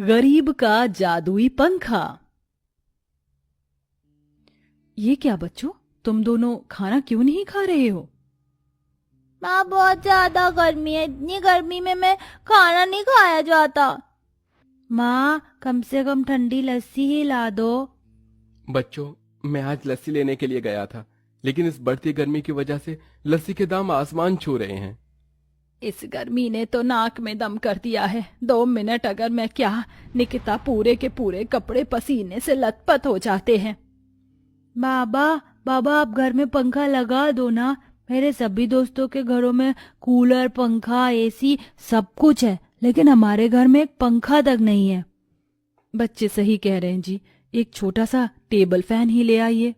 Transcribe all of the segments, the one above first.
गरीब का जादुई पंखा। ये क्या बच्चों, तुम दोनों खाना क्यों नहीं खा रहे हो? माँ, बहुत ज्यादा गर्मी है। इतनी गर्मी में मैं खाना नहीं खाया जाता। माँ, कम से कम ठंडी लस्सी ही ला दो। बच्चों, मैं आज लस्सी लेने के लिए गया था, लेकिन इस बढ़ती गर्मी की वजह से लस्सी के दाम आसमान छू रहे हैं। इस गर्मी ने तो नाक में दम कर दिया है। 2 मिनट अगर मैं क्या, निकिता पूरे के पूरे कपड़े पसीने से लथपथ हो जाते हैं। बाबा, बाबा, आप घर में पंखा लगा दो ना। मेरे सभी दोस्तों के घरों में कूलर, पंखा, एसी सब कुछ है, लेकिन हमारे घर में एक पंखा तक नहीं है। बच्चे सही कह रहे हैं जी, एक छोटा सा टेबल फैन ही ले आइए।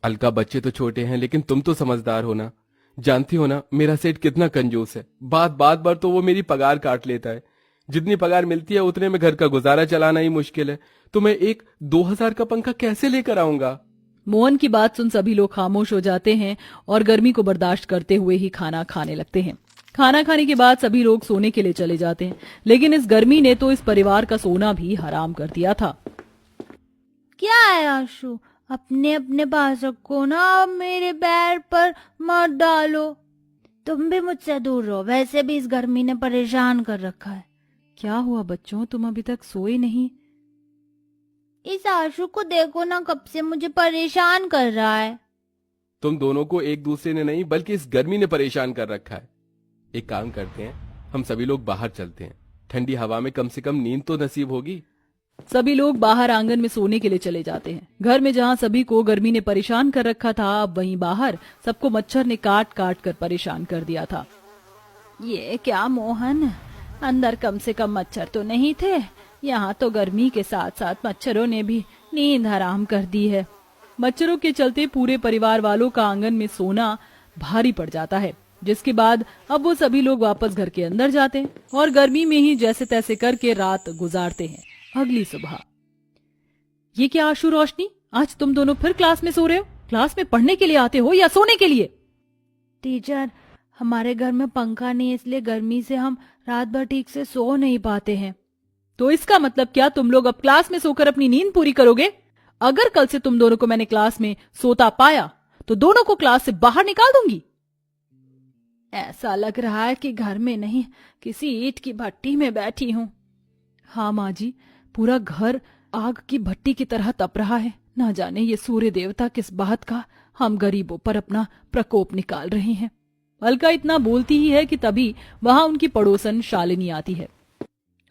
अलका, बच्चे तो छोटे हैं लेकिन तुम तो समझदार हो ना। जानती हो ना मेरा सेठ कितना कंजूस है। बात बात बार तो वो मेरी पगार काट लेता है। जितनी पगार मिलती है उतने में घर का गुजारा चलाना ही मुश्किल है, तो मैं एक 2000 का पंखा कैसे लेकर आऊंगा? मोहन की बात सुन सभी लोग खामोश हो जाते हैं और गर्मी को बर्दाश्त करते हुए ही खाना खाने लगते हैं। खाना खाने के बाद सभी लोग सोने के लिए चले जाते हैं, लेकिन इस गर्मी ने तो इस परिवार का सोना भी हराम कर दिया था। क्या है आशु, अपने अपने पास रखो ना, अब मेरे पैर पर मत डालो। तुम भी मुझसे दूर रहो, वैसे भी इस गर्मी ने परेशान कर रखा है। क्या हुआ बच्चों, तुम अभी तक सोए नहीं? इस आशु को देखो ना, कब से मुझे परेशान कर रहा है। तुम दोनों को एक दूसरे ने नहीं बल्कि इस गर्मी ने परेशान कर रखा है। एक काम करते हैं, हम सभी लोग बाहर चलते हैं। ठंडी हवा में कम से कम नींद तो नसीब होगी। सभी लोग बाहर आंगन में सोने के लिए चले जाते हैं। घर में जहां सभी को गर्मी ने परेशान कर रखा था, अब वहीं बाहर सबको मच्छर ने काट काट कर परेशान कर दिया था। ये क्या मोहन, अंदर कम से कम मच्छर तो नहीं थे? यहाँ तो गर्मी के साथ साथ मच्छरों ने भी नींद हराम कर दी है। मच्छरों के चलते पूरे परिवार वालों का आंगन में सोना भारी पड़ जाता है, जिसके बाद अब वो सभी लोग वापस घर के अंदर जाते हैं और गर्मी में ही जैसे तैसे करके रात गुजारते हैं। अगली सुबह। ये क्या आशु, रोशनी, आज तुम दोनों फिर क्लास में सो रहे हो? क्लास में पढ़ने के लिए आते हो या सोने के लिए? टीचर, हमारे घर में पंखा नहीं है, इसलिए गर्मी से हम रात भर ठीक से सो नहीं पाते हैं। तो इसका मतलब क्या, तुम लोग अब क्लास में सोकर अपनी नींद पूरी करोगे? अगर कल से तुम दोनों को मैंने क्लास में सोता पाया तो दोनों को क्लास से बाहर निकाल दूंगी। ऐसा लग रहा है कि घर में नहीं, किसी ईंट की भट्टी में बैठी हूँ। हाँ माँ जी, पूरा घर आग की भट्टी की तरह तप रहा है। ना जाने ये सूर्य देवता किस बात का हम गरीबों पर अपना प्रकोप निकाल रहे हैं। अलका इतना बोलती ही है कि तभी वहां उनकी पड़ोसन शालिनी आती है।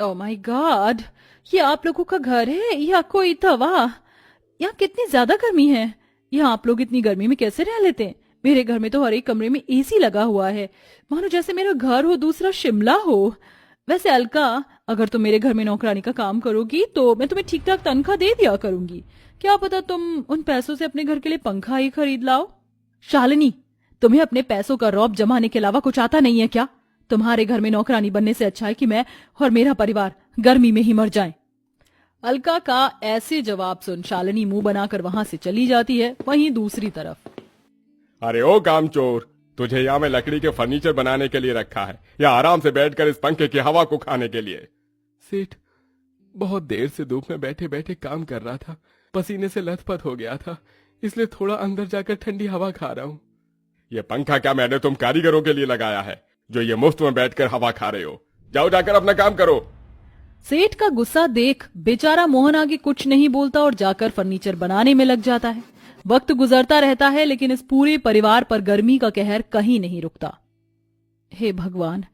ओह माय गॉड, ये आप लोगों का घर है या कोई तवा? यहाँ कितनी ज्यादा गर्मी है। यहाँ आप लोग इतनी गर्मी में कैसे रह लेते हैं? मेरे घर में तो हर एक कमरे में एसी लगा हुआ है, मानो जैसे मेरा घर हो दूसरा शिमला हो। वैसे अलका, अगर तुम मेरे घर में नौकरानी का काम करोगी तो मैं तुम्हें ठीक ठाक तनख्वाह दे दिया करूंगी। क्या पता तुम उन पैसों से अपने घर के लिए पंखा ही खरीद लाओ। शालिनी, तुम्हें अपने पैसों का रौब जमाने के अलावा कुछ आता नहीं है क्या? तुम्हारे घर में नौकरानी बनने से अच्छा है कि मैं और मेरा परिवार गर्मी में ही मर जाएं। अलका का ऐसे जवाब सुन शालिनी मुंह बनाकर वहां से चली जाती है। वहीं दूसरी तरफ, अरे ओ कामचोर, तुझे यहाँ में लकड़ी के फर्नीचर बनाने के लिए रखा है या आराम से बैठकर इस पंखे की हवा को खाने के लिए? सेठ, बहुत देर से धूप में बैठे बैठे काम कर रहा था, पसीने से लथपथ हो गया था, इसलिए थोड़ा अंदर जाकर ठंडी हवा खा रहा हूँ। ये पंखा क्या मैंने तुम कारीगरों के लिए लगाया है जो ये मुफ्त में बैठकर हवा खा रहे हो? जाओ जाकर अपना काम करो। सेठ का गुस्सा देख बेचारा मोहन आगे कुछ नहीं बोलता और जाकर फर्नीचर बनाने में लग जाता है। वक्त गुजरता रहता है, लेकिन इस पूरे परिवार पर गर्मी का कहर कहीं नहीं रुकता। हे भगवान,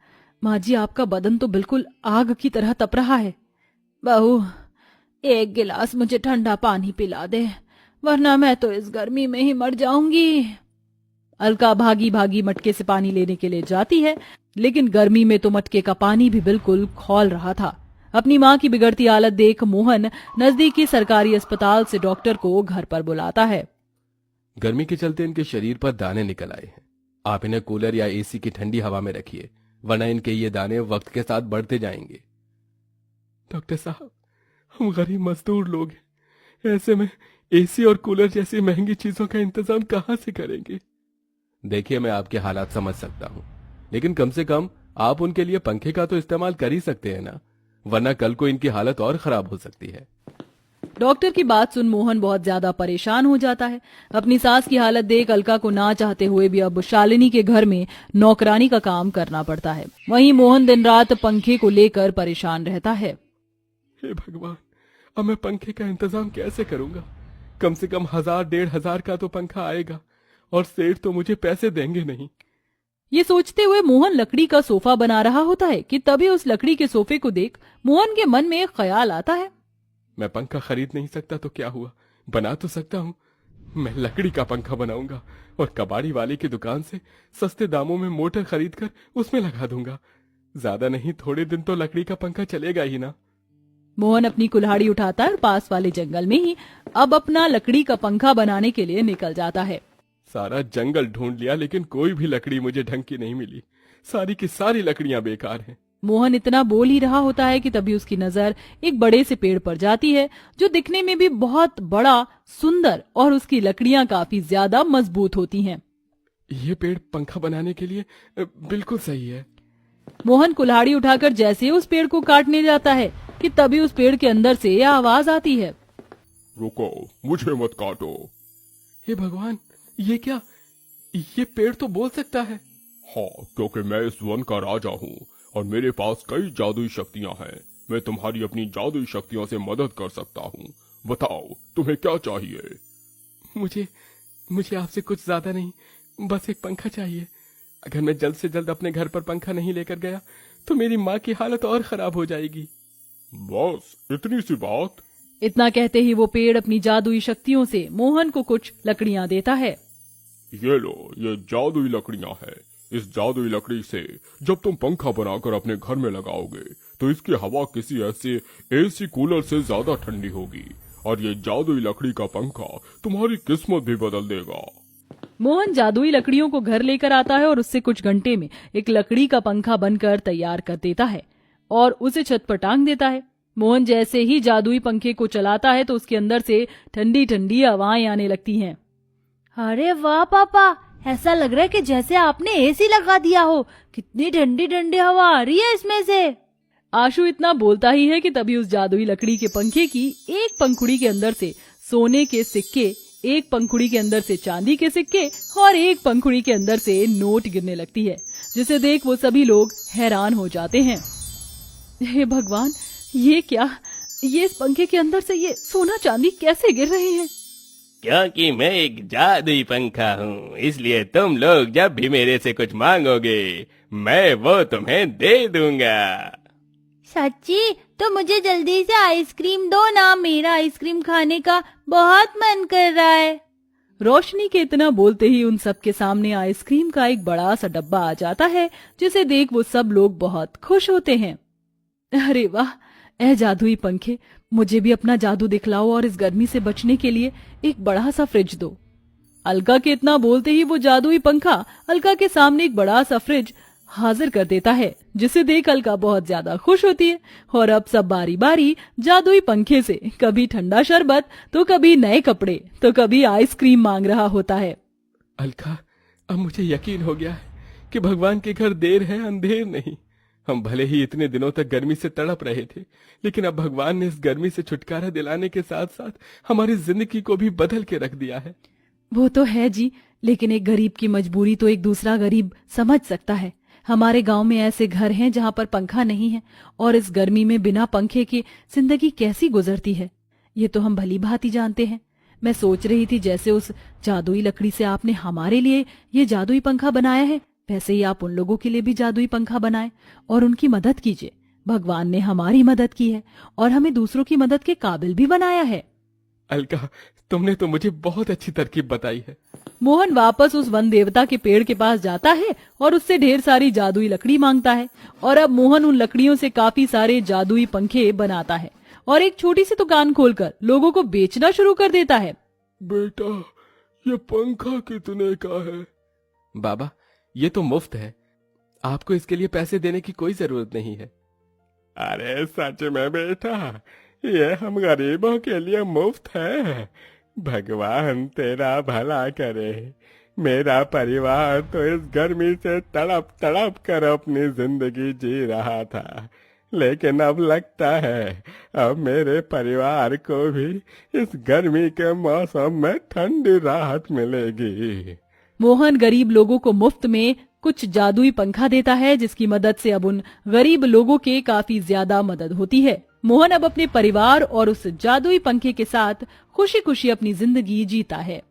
माँ जी, आपका बदन तो बिल्कुल आग की तरह तप रहा है। बहू, एक गिलास मुझे ठंडा पानी पिला दे, वरना मैं तो इस गर्मी में ही मर जाऊंगी। अलका भागी भागी मटके से पानी लेने के लिए जाती है, लेकिन गर्मी में तो मटके का पानी भी बिल्कुल खौल रहा था। अपनी माँ की बिगड़ती हालत देख मोहन नजदीकी सरकारी अस्पताल से डॉक्टर को घर पर बुलाता है। गर्मी के चलते इनके शरीर पर दाने निकल आए हैं। आप इन्हें कूलर या एसी की ठंडी हवा में रखिए, वरना इनके ये दाने वक्त के साथ बढ़ते जाएंगे। डॉक्टर साहब, हम गरीब मजदूर लोग हैं, ऐसे में एसी और कूलर जैसी महंगी चीजों का इंतजाम कहाँ से करेंगे? देखिए, मैं आपके हालात समझ सकता हूँ, लेकिन कम से कम आप उनके लिए पंखे का तो इस्तेमाल कर ही सकते हैं ना। वरना कल को इनकी हालत और खराब हो सकती है। डॉक्टर की बात सुन मोहन बहुत ज्यादा परेशान हो जाता है। अपनी सास की हालत देख अलका को ना चाहते हुए भी अब शालिनी के घर में नौकरानी का काम करना पड़ता है। वहीं मोहन दिन रात पंखे को लेकर परेशान रहता है। हे भगवान, अब मैं पंखे का इंतजाम कैसे करूंगा? कम से कम 1000-1500 का तो पंखा आएगा और सेठ तो मुझे पैसे देंगे नहीं। ये सोचते हुए मोहन लकड़ी का सोफा बना रहा होता है कि तभी उस लकड़ी के सोफे को देख मोहन के मन में एक ख्याल आता है। मैं पंखा खरीद नहीं सकता तो क्या हुआ, बना तो सकता हूँ। मैं लकड़ी का पंखा बनाऊंगा और कबाड़ी वाले की दुकान से सस्ते दामों में मोटर खरीद कर उसमें लगा दूंगा। ज्यादा नहीं, थोड़े दिन तो लकड़ी का पंखा चलेगा ही ना। मोहन अपनी कुल्हाड़ी उठाता है, पास वाले जंगल में ही अब अपना लकड़ी का पंखा बनाने के लिए निकल जाता है। सारा जंगल ढूंढ लिया लेकिन कोई भी लकड़ी मुझे ढंग की नहीं मिली। सारी की सारी लकड़ियां बेकार हैं। मोहन इतना बोल ही रहा होता है कि तभी उसकी नजर एक बड़े से पेड़ पर जाती है जो दिखने में भी बहुत बड़ा, सुंदर और उसकी लकड़ियां काफी ज्यादा मजबूत होती हैं। ये पेड़ पंखा बनाने के लिए बिल्कुल सही है। मोहन कुल्हाड़ी उठाकर जैसे उस पेड़ को काटने जाता है कि तभी उस पेड़ के अंदर से यह आवाज आती है, रुको, मुझे मत काटो। हे भगवान, ये क्या? ये पेड़ तो बोल सकता है। हाँ, क्योंकि मैं इस वन का राजा हूँ और मेरे पास कई जादुई शक्तियाँ हैं। मैं तुम्हारी अपनी जादुई शक्तियों से मदद कर सकता हूँ। बताओ, तुम्हें क्या चाहिए? मुझे आपसे कुछ ज्यादा नहीं, बस एक पंखा चाहिए। अगर मैं जल्द से जल्द अपने घर पर पंखा नहीं लेकर गया तो मेरी माँ की हालत और खराब हो जाएगी। बस इतनी सी बात? इतना कहते ही वो पेड़ अपनी जादुई शक्तियों से मोहन को कुछ लकड़ियां देता है। ये लो, ये जादुई लकड़ियां हैं। इस जादुई लकड़ी से जब तुम पंखा बनाकर अपने घर में लगाओगे तो इसकी हवा किसी ऐसे एसी कूलर से ज्यादा ठंडी होगी और ये जादुई लकड़ी का पंखा तुम्हारी किस्मत भी बदल देगा। मोहन जादुई लकड़ियों को घर लेकर आता है और उससे कुछ घंटे में एक लकड़ी का पंखा बनकर तैयार कर देता है और उसे छत पर टांग देता है। मोहन जैसे ही जादुई पंखे को चलाता है तो उसके अंदर से ठंडी ठंडी हवाएं आने लगती हैं। अरे वाह पापा, ऐसा लग रहा है कि जैसे आपने एसी लगा दिया हो। कितनी ठंडी ठंडी हवा आ रही है इसमें से। आशु इतना बोलता ही है कि तभी उस जादुई लकड़ी के पंखे की एक पंखुड़ी के अंदर से सोने के सिक्के, एक पंखुड़ी के अंदर से चांदी के सिक्के और एक पंखुड़ी के अंदर से नोट गिरने लगती है, जिसे देख वो सभी लोग हैरान हो जाते हैं। हे भगवान, ये क्या? ये इस पंखे के अंदर से ये सोना चांदी कैसे गिर रहे हैं? क्योंकि मैं एक जादुई पंखा हूँ, इसलिए तुम लोग जब भी मेरे से कुछ मांगोगे मैं वो तुम्हें दे दूंगा। सच्ची? तो मुझे जल्दी से आइसक्रीम दो ना, मेरा आइसक्रीम खाने का बहुत मन कर रहा है। रोशनी के इतना बोलते ही उन सब के सामने आइसक्रीम का एक बड़ा सा डब्बा आ जाता है, जिसे देख वो सब लोग बहुत खुश होते हैं। अरे वाह, ए जादुई पंखे, मुझे भी अपना जादू दिखलाओ और इस गर्मी से बचने के लिए एक बड़ा सा फ्रिज दो। अलका के इतना बोलते ही वो जादुई पंखा अलका के सामने एक बड़ा सा फ्रिज हाजिर कर देता है, जिसे देख अलका बहुत ज्यादा खुश होती है और अब सब बारी बारी जादुई पंखे से कभी ठंडा शरबत, तो कभी नए कपड़े, तो कभी आइसक्रीम मांग रहा होता है। अलका, अब मुझे यकीन हो गया है कि भगवान के घर देर है अंधेर नहीं। हम भले ही इतने दिनों तक गर्मी से तड़प रहे थे, लेकिन अब भगवान ने इस गर्मी से छुटकारा दिलाने के साथ साथ हमारी जिंदगी को भी बदल के रख दिया है। वो तो है जी, लेकिन एक गरीब की मजबूरी तो एक दूसरा गरीब समझ सकता है। हमारे गांव में ऐसे घर हैं जहां पर पंखा नहीं है और इस गर्मी में बिना पंखे के जिंदगी कैसी गुजरती है, ये तो हम भली भांति जानते हैं। मैं सोच रही थी जैसे उस जादुई लकड़ी से आपने हमारे लिए ये जादुई पंखा बनाया है, वैसे ही आप उन लोगों के लिए भी जादुई पंखा बनाएं और उनकी मदद कीजिए। भगवान ने हमारी मदद की है और हमें दूसरों की मदद के काबिल भी बनाया है। अलका, तुमने तो मुझे बहुत अच्छी तरकीब बताई है। मोहन वापस उस वन देवता के पेड़ के पास जाता है और उससे ढेर सारी जादुई लकड़ी मांगता है और अब मोहन उन लकड़ियों से काफी सारे जादुई पंखे बनाता है और एक छोटी सी दुकान खोलकर लोगों को बेचना शुरू कर देता है। बेटा, ये पंखा कितने का है? बाबा, ये तो मुफ्त है, आपको इसके लिए पैसे देने की कोई जरूरत नहीं है। अरे सच में बेटा, ये हम गरीबों के लिए मुफ्त है। भगवान तेरा भला करे। मेरा परिवार तो इस गर्मी से तड़प तड़प कर अपनी जिंदगी जी रहा था, लेकिन अब लगता है अब मेरे परिवार को भी इस गर्मी के मौसम में ठंडी राहत मिलेगी। मोहन गरीब लोगों को मुफ्त में कुछ जादुई पंखा देता है, जिसकी मदद से अब उन गरीब लोगों के काफी ज्यादा मदद होती है। मोहन अब अपने परिवार और उस जादुई पंखे के साथ खुशी खुशी अपनी जिंदगी जीता है।